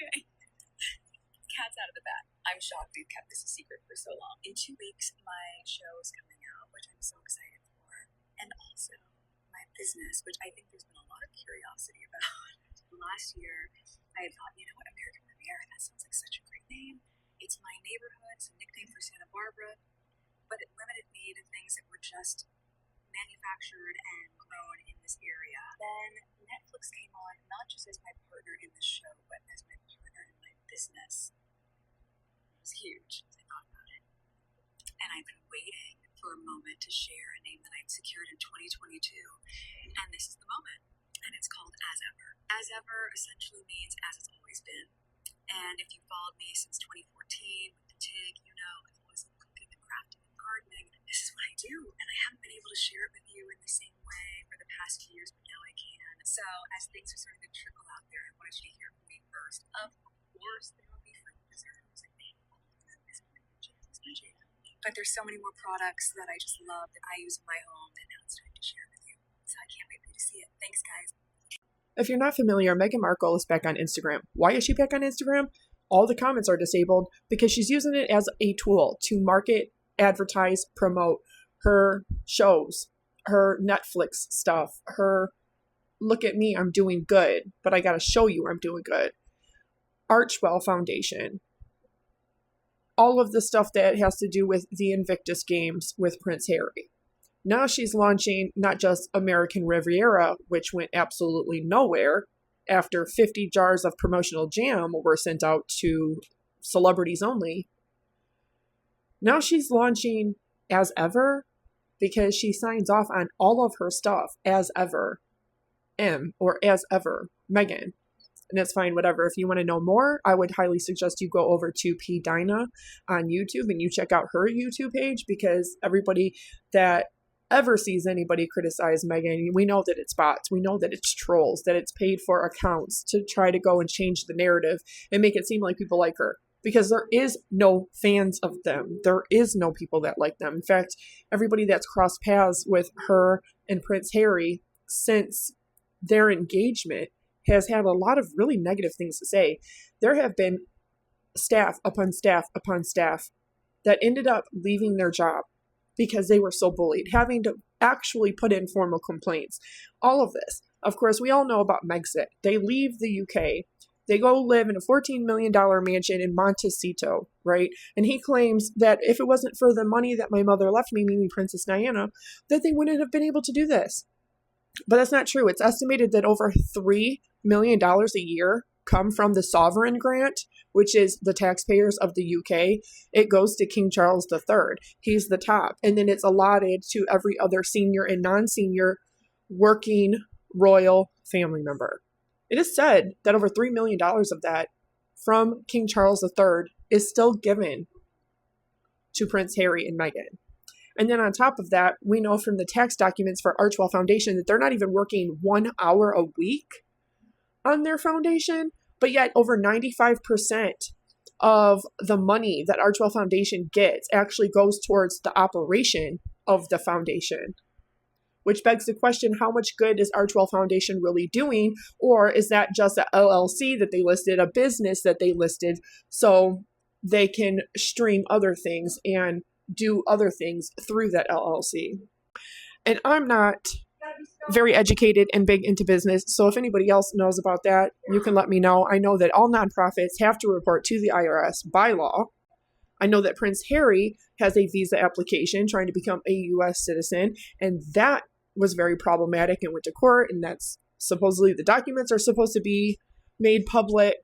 Okay. Cat's out of the bag. I'm shocked we've kept this a secret for so long. In 2 weeks, my show is coming out, which I'm so excited for. And also my business, which I think there's been a lot of curiosity about. Last year, I had thought, you know what, American Riviera, that sounds like such a great name. It's my neighborhood, it's a nickname for Santa Barbara. But it limited me to things that were just manufactured and grown in this area. Then Netflix came on, not just as my partner in the show, but as my partner in my business. It was huge as I thought about it. And I've been waiting for a moment to share a name that I'd secured in 2022. And this is the moment. And it's called As Ever. As Ever essentially means as it's always been. And if you followed me since 2014 with the TIG, you know I've always loved cooking and crafting and gardening. This is what I do. And I haven't been able to share it with you in the same way for the past few years, but now I can. So as things are starting to trickle out there, I wanted you to hear from me first. Of course, there will be fruit preserves and but there's so many more products that I just love that I use in my home that now it's time to share with you. So I can't wait for you to see it. Thanks, guys. If you're not familiar, Meghan Markle is back on Instagram. Why is she back on Instagram? All the comments are disabled because she's using it as a tool to market, advertise, promote her shows, her Netflix stuff, her look at me, I'm doing good, but I got to show you I'm doing good. Archwell Foundation. All of the stuff that has to do with the Invictus Games with Prince Harry. Now she's launching not just American Riviera, which went absolutely nowhere after 50 jars of promotional jam were sent out to celebrities only. Now she's launching As Ever because she signs off on all of her stuff as ever. Or As Ever, Meghan. And it's fine, whatever. If you want to know more, I would highly suggest you go over to P. Dinah on YouTube and you check out her YouTube page because everybody that ever sees anybody criticize Meghan, we know that it's bots. We know that it's trolls, that it's paid for accounts to try to go and change the narrative and make it seem like people like her. Because there is no fans of them. There is no people that like them. In fact, everybody that's crossed paths with her and Prince Harry since their engagement has had a lot of really negative things to say. There have been staff upon staff upon staff that ended up leaving their job because they were so bullied, having to actually put in formal complaints. All of this. Of course, we all know about Megxit. They leave the UK. They go live in a $14 million mansion in Montecito, right? And he claims that if it wasn't for the money that my mother left me, meaning Princess Diana, that they wouldn't have been able to do this. But that's not true. It's estimated that over $3 million a year come from the sovereign grant, which is the taxpayers of the UK. It goes to King Charles III. He's the top. And then it's allotted to every other senior and non-senior working royal family member. It is said that over $3 million of that from King Charles III is still given to Prince Harry and Meghan. And then on top of that, we know from the tax documents for Archwell Foundation that they're not even working 1 hour a week on their foundation, but yet over 95% of the money that Archwell Foundation gets actually goes towards the operation of the foundation. Which begs the question, how much good is Archwell Foundation really doing? Or is that just an LLC that they listed, a business that they listed, so they can stream other things and do other things through that LLC? And I'm not very educated and big into business, so if anybody else knows about that, you can let me know. I know that all nonprofits have to report to the IRS by law. I know that Prince Harry has a visa application trying to become a U.S. citizen, and that was very problematic and went to court, and that's supposedly the documents are supposed to be made public,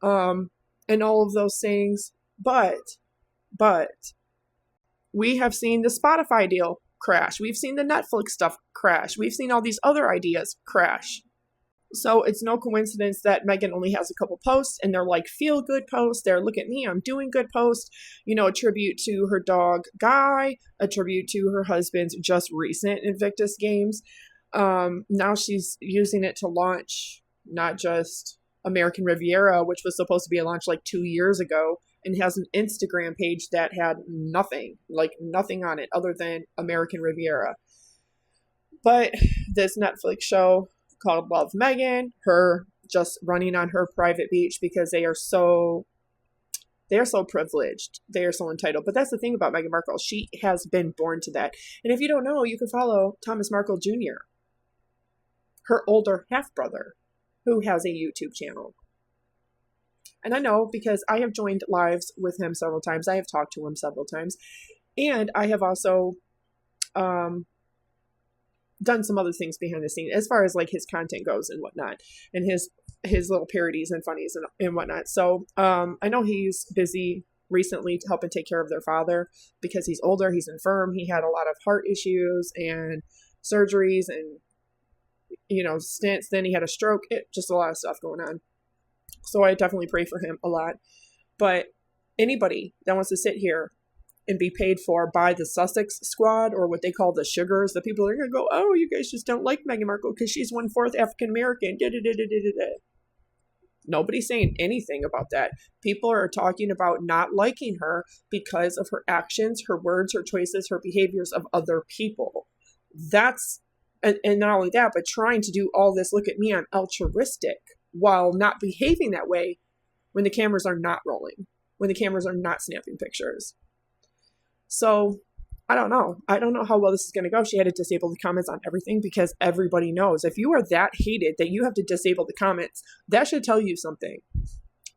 and all of those things. But we have seen the Spotify deal crash. We've seen the Netflix stuff crash. We've seen all these other ideas crash. So it's no coincidence that Meghan only has a couple posts, and they're like feel-good posts. They're look at me, I'm doing good posts. You know, a tribute to her dog, Guy, a tribute to her husband's just recent Invictus Games. Now she's using it to launch not just American Riviera, which was supposed to be a launch like 2 years ago, and has an Instagram page that had nothing on it other than American Riviera. But this Netflix show called Love Meghan, her just running on her private beach because they are so privileged. They are so entitled. But that's the thing about Meghan Markle. She has been born to that. And if you don't know, you can follow Thomas Markle Jr., her older half-brother, who has a YouTube channel. And I know because I have joined lives with him several times. I have talked to him several times. And I have also done some other things behind the scenes as far as like his content goes and whatnot, and his little parodies and funnies and whatnot. So I know he's busy recently to help and take care of their father because he's older, he's infirm, he had a lot of heart issues and surgeries and stents, then he had a stroke, just a lot of stuff going on. So I definitely pray for him a lot. But anybody that wants to sit here and be paid for by the Sussex squad, or what they call the sugars, the people are going to go, oh, you guys just don't like Meghan Markle because she's 1/4 African American. Nobody's saying anything about that. People are talking about not liking her because of her actions, her words, her choices, her behaviors of other people. That's, and not only that, but trying to do all this, look at me, I'm altruistic, while not behaving that way when the cameras are not rolling, when the cameras are not snapping pictures. So I don't know. I don't know how well this is going to go. She had to disable the comments on everything because everybody knows if you are that hated that you have to disable the comments, that should tell you something.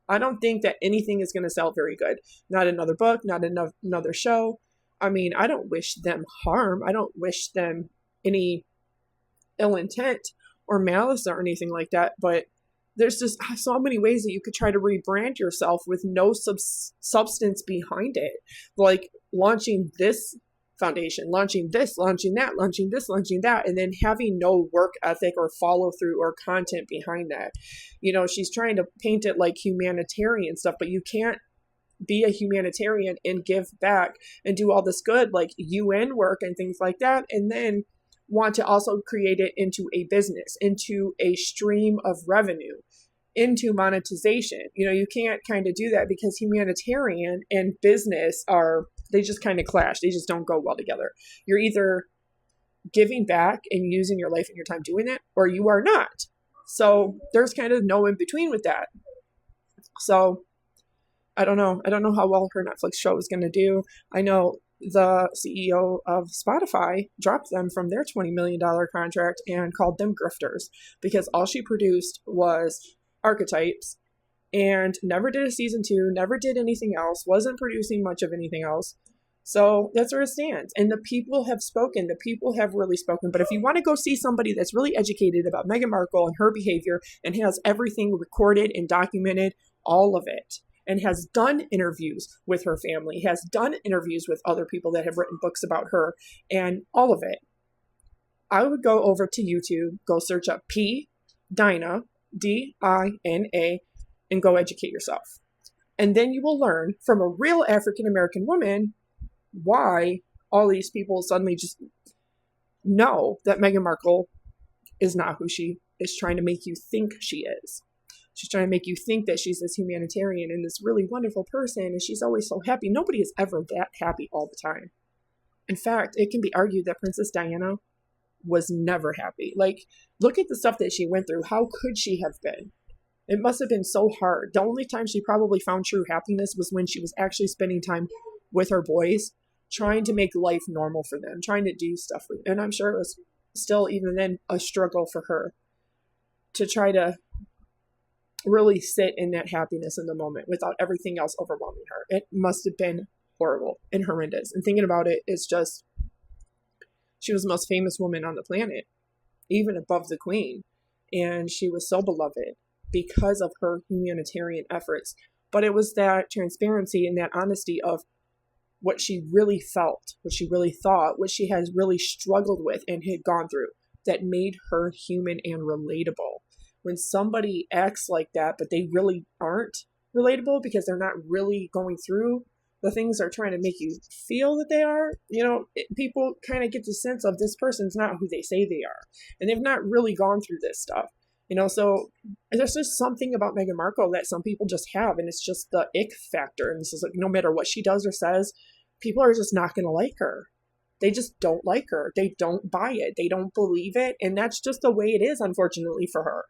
I don't think that anything is going to sell very good. Not another book, not another show. I mean, I don't wish them harm. I don't wish them any ill intent or malice or anything like that. But there's just so many ways that you could try to rebrand yourself with no substance behind it. Like launching this foundation, launching this, launching that, launching this, launching that, and then having no work ethic or follow through or content behind that. She's trying to paint it like humanitarian stuff, but you can't be a humanitarian and give back and do all this good like UN work and things like that, and then want to also create it into a business, into a stream of revenue, into monetization. You can't kind of do that because humanitarian and business they just kind of clash. They just don't go well together. You're either giving back and using your life and your time doing that, or you are not. So there's kind of no in between with that. So I don't know. I don't know how well her Netflix show is going to do. I know the CEO of Spotify dropped them from their $20 million contract and called them grifters because all she produced was archetypes and never did a season 2, never did anything else, wasn't producing much of anything else. So that's where it stands. And the people have spoken. The people have really spoken. But if you want to go see somebody that's really educated about Meghan Markle and her behavior and has everything recorded and documented, all of it, and has done interviews with her family, has done interviews with other people that have written books about her, and all of it, I would go over to YouTube, go search up P. Dina, D-I-N-A, and go educate yourself. And then you will learn from a real African-American woman why all these people suddenly just know that Meghan Markle is not who she is trying to make you think she is. She's trying to make you think that she's this humanitarian and this really wonderful person, and she's always so happy. Nobody is ever that happy all the time. In fact, it can be argued that Princess Diana was never happy. Like, look at the stuff that she went through. How could she have been? It must have been so hard. The only time she probably found true happiness was when she was actually spending time with her boys, trying to make life normal for them, trying to do stuff with them. And I'm sure it was still, even then, a struggle for her to try to really sit in that happiness in the moment without everything else overwhelming her. It must have been horrible and horrendous. And thinking about it, it's just, she was the most famous woman on the planet, even above the Queen. And she was so beloved because of her humanitarian efforts. But it was that transparency and that honesty of what she really felt, what she really thought, what she has really struggled with and had gone through that made her human and relatable. When somebody acts like that, but they really aren't relatable because they're not really going through the things they're trying to make you feel that they are, people kind of get the sense of this person's not who they say they are. And they've not really gone through this stuff. So there's just something about Meghan Markle that some people just have, and it's just the ick factor. And this is like, no matter what she does or says, people are just not going to like her. They just don't like her. They don't buy it. They don't believe it. And that's just the way it is, unfortunately, for her.